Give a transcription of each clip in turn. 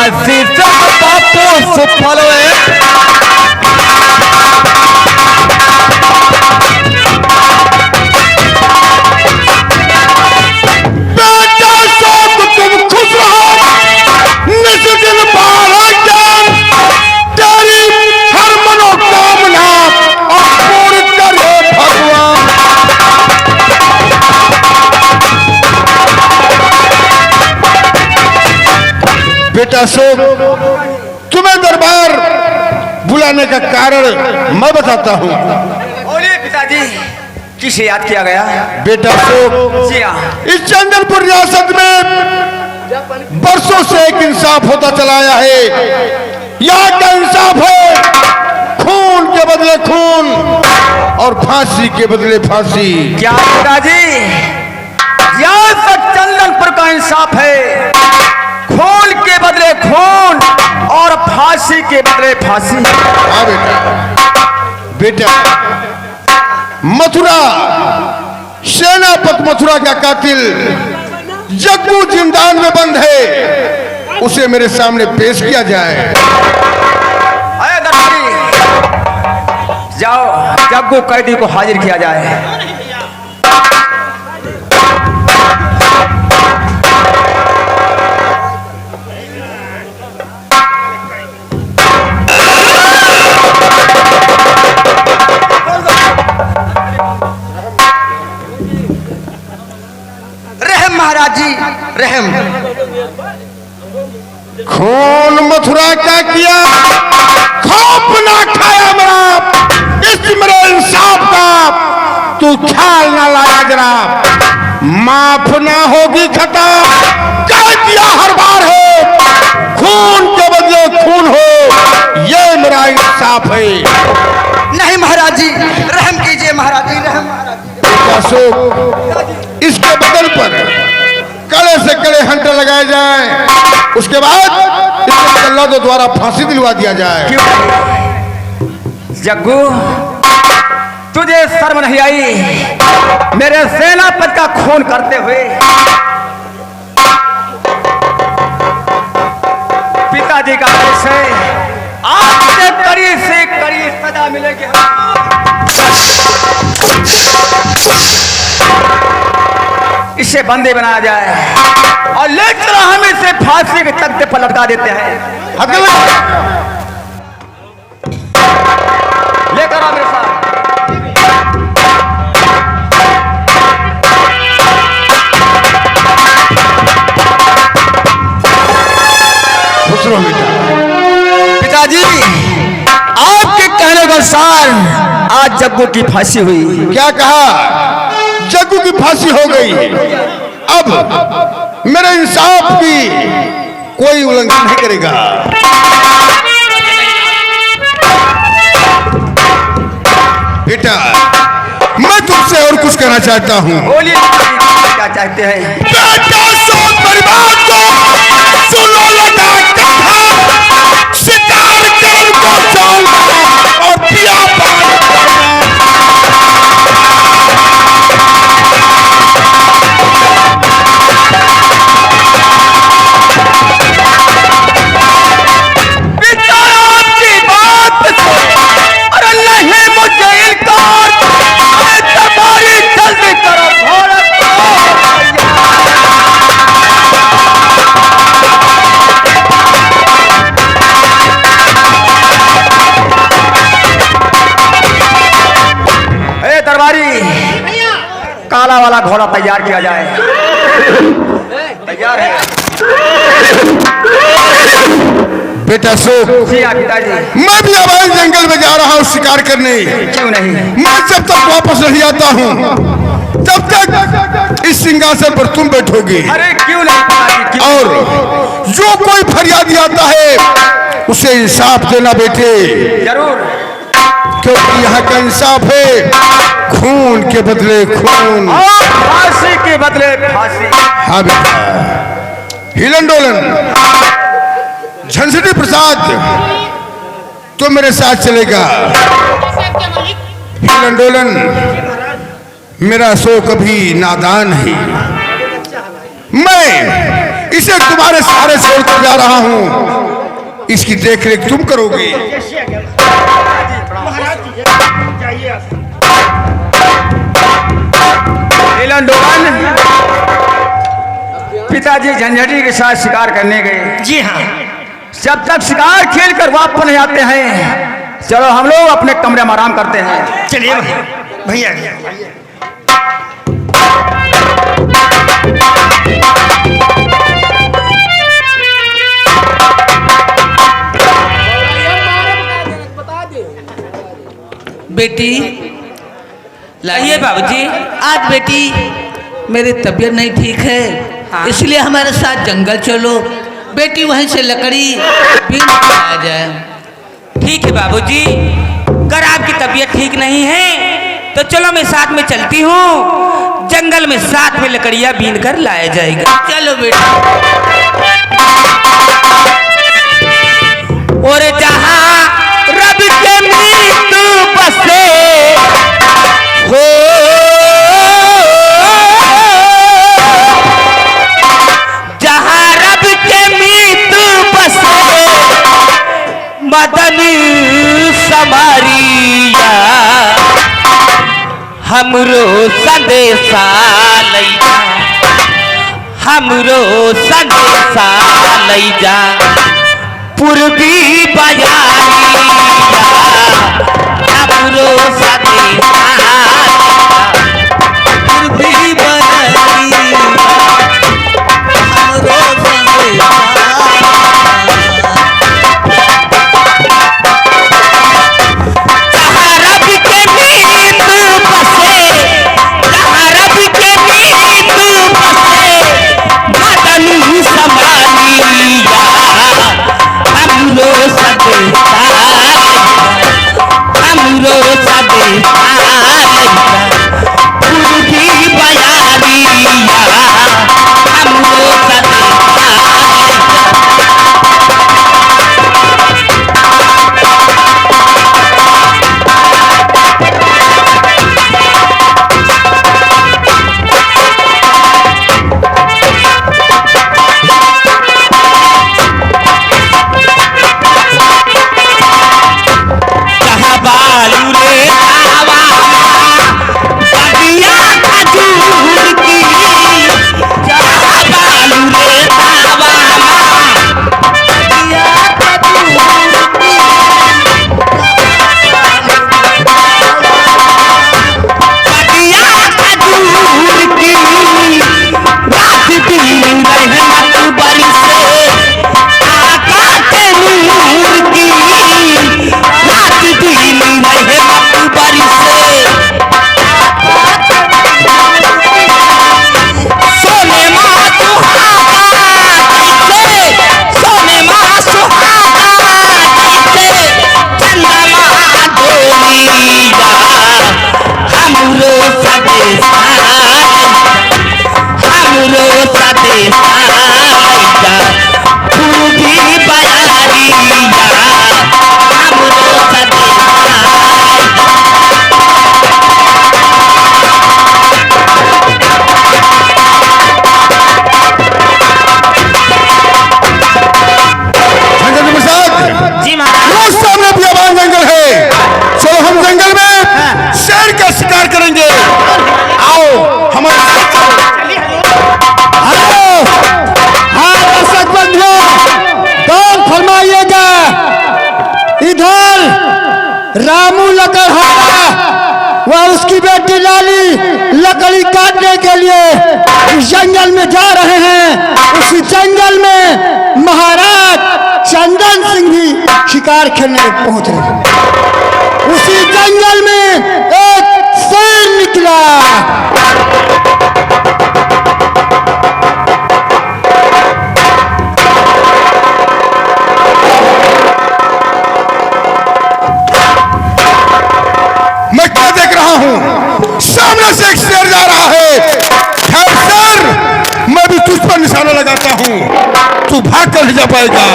फांसी से बापू सुफल बेटा शोक तुम खुश रहो निज दिन बारह ज्ञान तेरी हर मनोकामना और पूर्ण करे भगवान। बेटा शोक तुम्हें दरबार बुलाने का कारण मैं बताता हूँ। बोलिए पिताजी, किसे याद किया गया? बेटा शोक जी हाँ। इस चंदनपुर रियासत में बरसों से एक इंसाफ होता चला आया है। यहाँ का इंसाफ है खून के बदले खून और फांसी के बदले फांसी। क्या पिताजी, यहाँ तक चंदनपुर का इंसाफ है, खून के बदले खून और फांसी के बदले फांसी। हाँ बेटा, बेटा मथुरा सेनापति मथुरा का कातिल जग्गू जिंदान में बंद है, उसे मेरे सामने पेश किया जाए। अरे दरबारी, जाओ जग्गू कैदी को हाजिर किया जाए। महाराज जी रहम। खून मथुरा का किया, खौफ ना खाया मेरा, इस मेरे इंसाफ का तू ख्याल ना लाया जरा। माफ ना होगी खता, कह दिया हर बार है, खून के बदले खून हो, ये मेरा इंसाफ है। नहीं महाराज जी, रहम कीजिए महाराज जी, रहम। अशोक इसके बदल पर कड़े से कड़े हंटर लगाए जाएं, उसके बाद इसके जल्लादों द्वारा फांसी दिलवा दिया जाए। जग्गू, तुझे शर्म नहीं आई मेरे सेनापति का खून करते हुए? पिताजी का आदेश है, आज से कड़ी सजा मिलेगी। इसे बंदे बनाया जाए और लेकर हम इसे फांसी के तख्ते पर लटका देते हैं। लेकर आ मेरे साथ। पिताजी, आपके कहने के अनुसार आज जग्गू की फांसी हुई। क्या कहा? जग्गू की फांसी हो गई। अब मेरे इंसाफ की कोई उल्लंघन नहीं करेगा। बेटा मैं तुमसे और कुछ कहना चाहता हूँ। बोलिए क्या चाहते हैं? बेटा शोक परिवार को सुनो लगा कथा, शिकार कर को चौंका और पिया काला वाला घोड़ा तैयार किया जाए। तैयार है बेटा शोक, पिताजी। मैं भी अवैध जंगल में जा रहा हूँ शिकार करने। क्यों नहीं? मैं जब तक वापस नहीं आता हूँ तब तक इस सिंहासन पर तुम बैठोगे। अरे क्यों नहीं पिताजी, क्यों? और जो कोई फरियादी आता है उसे इंसाफ देना बेटे। जरूर, क्योंकि यहाँ का इंसाफ है खून के बदले खून, फांसी के बदले फांसी। हाँ बेटा, हिलन डोलन झंझटी प्रसाद तो मेरे साथ चलेगा। हिलन डोलन मेरा शो कभी नादान है। मैं इसे तुम्हारे सहारे छोड़कर जा रहा हूं। इसकी देखरेख तुम करोगे। पिताजी झंझटी के साथ शिकार करने गए। जी हाँ। जब तक शिकार खेल कर वापस नहीं आते हैं, चलो हम लोग अपने कमरे में आराम करते हैं। चलिए भैया। बेटी लाइए बाबूजी। आज बेटी मेरी तबीयत नहीं ठीक है, हाँ। इसलिए हमारे साथ जंगल चलो। बेटी वहीं से लकड़ी बीन के आ जाए। ठीक है बाबूजी, अगर आपकी तबीयत ठीक नहीं है तो चलो मैं साथ में चलती हूँ। जंगल में साथ में लकड़ियाँ बीन कर लाया जाएगा। चलो बेटा। और जहाँ रब के मीत बसे हो, जहाँ रब के मीत बसे मदन समारिया, हमरो संदेशा लैजा, हमरो संदेशा लैजा पूर्वी बजारिया, हमरो संदेशा पूर्वी बजारिया, हमरो संदेशा। जहाँ रब के मीत बसे, जहाँ रब के मीत बसे मदन समारिया, हमरो संदेशा, हमरो संदेशा पूर्वी बजारिया, हमरो संदेशा। जहाँ बालू रे हवा बगिया खजूर की, जहाँ बालू रे हवा बगिया खजूर की, बगिया खजूर की, रात दिन रहमत बरसे आका के नूर की, रात दिन रहमत बरसे सोने माँ सुहागा जैसे, सोने माँ सुहागा जैसे चंद्रमा डोलिया, हमरो संदेशा, हमरो संदेशा लैजा पूर्वी बजारिया, हमरो संदेशा। जंगल में साथ जी महाराज। रोज सामने बियाबान जंगल है। चलो हम जंगल में शेर का शिकार करेंगे। आओ हमारे साथ चलो। हेलो, हाँ दर्शक बंधुओं, कौन फरमाइएगा इधर रामू लकड़हारा वह उसकी बेटी लाली लकड़ी काटने के लिए इस जंगल में जा रहे हैं। उसी जंगल में महाराज चंदन सिंह भी शिकार खेलने पहुंच रहे हैं। उसी जंगल में एक शेर निकला। मैं क्या देख रहा हूं? सामने से एक शेर जा रहा है। खैर शेर, मैं भी तुझ पर निशाना लगाता हूं, तू भाग कर जा पाएगा।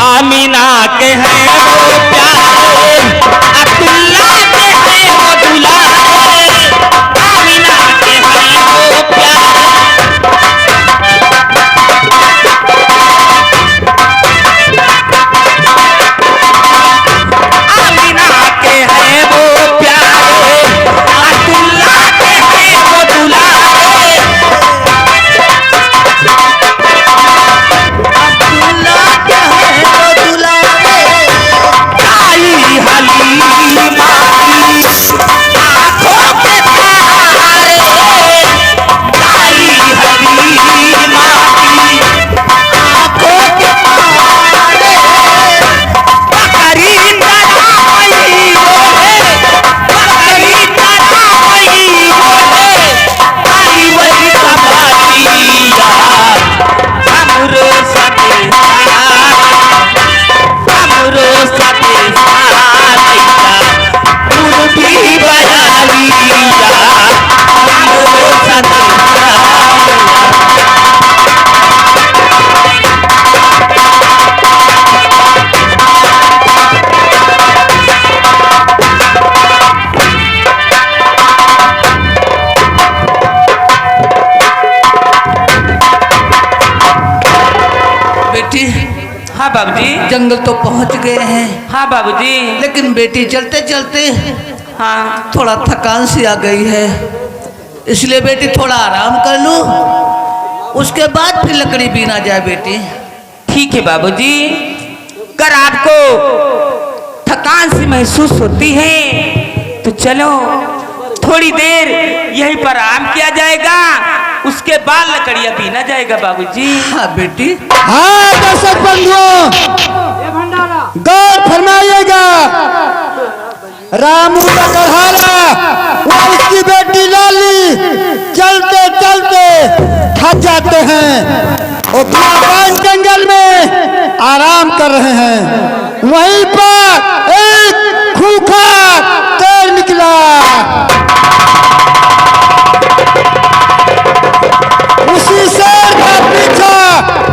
आमीना के हैं वो प्यारे, अब्दुल्ला के हैं वो दुलारे, आमीना के हैं वो प्यारे, बाबूजी। जंगल तो पहुंच गए हैं। हाँ बाबूजी। लेकिन बेटी चलते चलते हाँ थोड़ा थकान सी आ गई है, इसलिए बेटी थोड़ा आराम कर लूं, उसके बाद फिर लकड़ी बीना जाए बेटी। ठीक है बाबूजी। अगर आपको थकान सी महसूस होती है तो चलो थोड़ी देर यहीं पर आराम किया जाएगा, उसके बाद लकड़ियां बीना जाएगा बाबूजी। हाँ बेटी। हाँ दर्शक बंधुओं, गौर फरमाइएगा, रामू लकड़हारा और उसकी बेटी लाली चलते चलते थक जाते हैं और बियाबान जंगल में आराम कर रहे हैं। वहीं पर एक खूंखार तेर निकला। उसी शेर का पीछा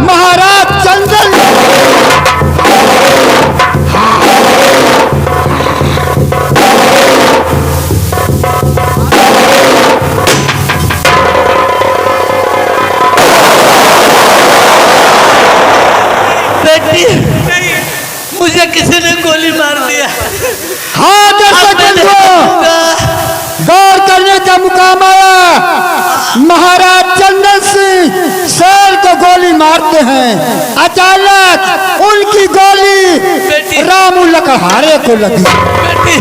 महाराज चंदन बेटी, मुझे किसी ने गोली मार दिया। हाँ दर्शक बंधुओं, गौर करने का मुकाम आया। महाराज चंदन सिंह शेर को गोली मारते हैं, अचानक उनकी गोली रामू लकड़हारे को लगी। बेटी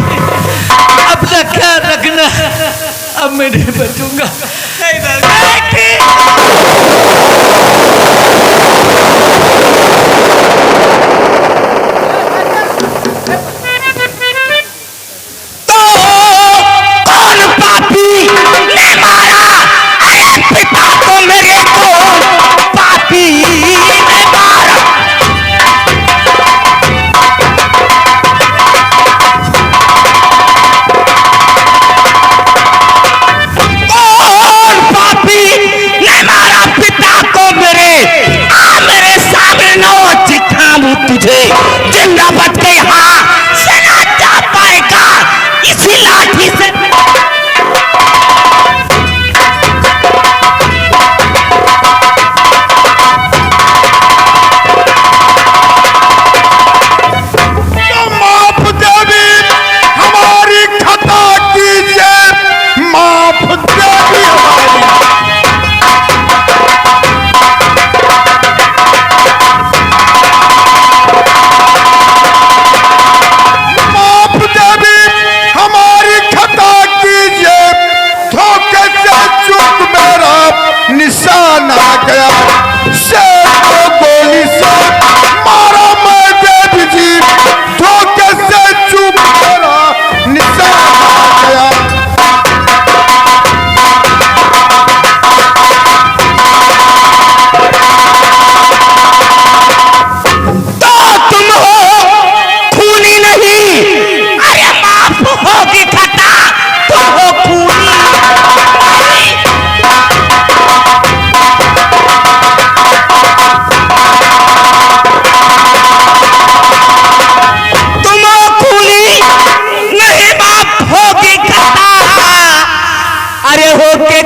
अपना ख्याल रखना, अब मैं नहीं बचूंगा। तुझे जिंदा बच के यहाँ से ना जा पाएगा इसी लाठी से। माफ देवी हमारी खता कीजिए, माफ देवी हमारी। निशान आ गया, शेर को गोली से मारा मैं देवी जी, धोखे से चूक मेरा निशान आ गया। तो तुम हो खूनी नहीं, अरे माफ होगी खता, तुम हो खूनी। अरे हो के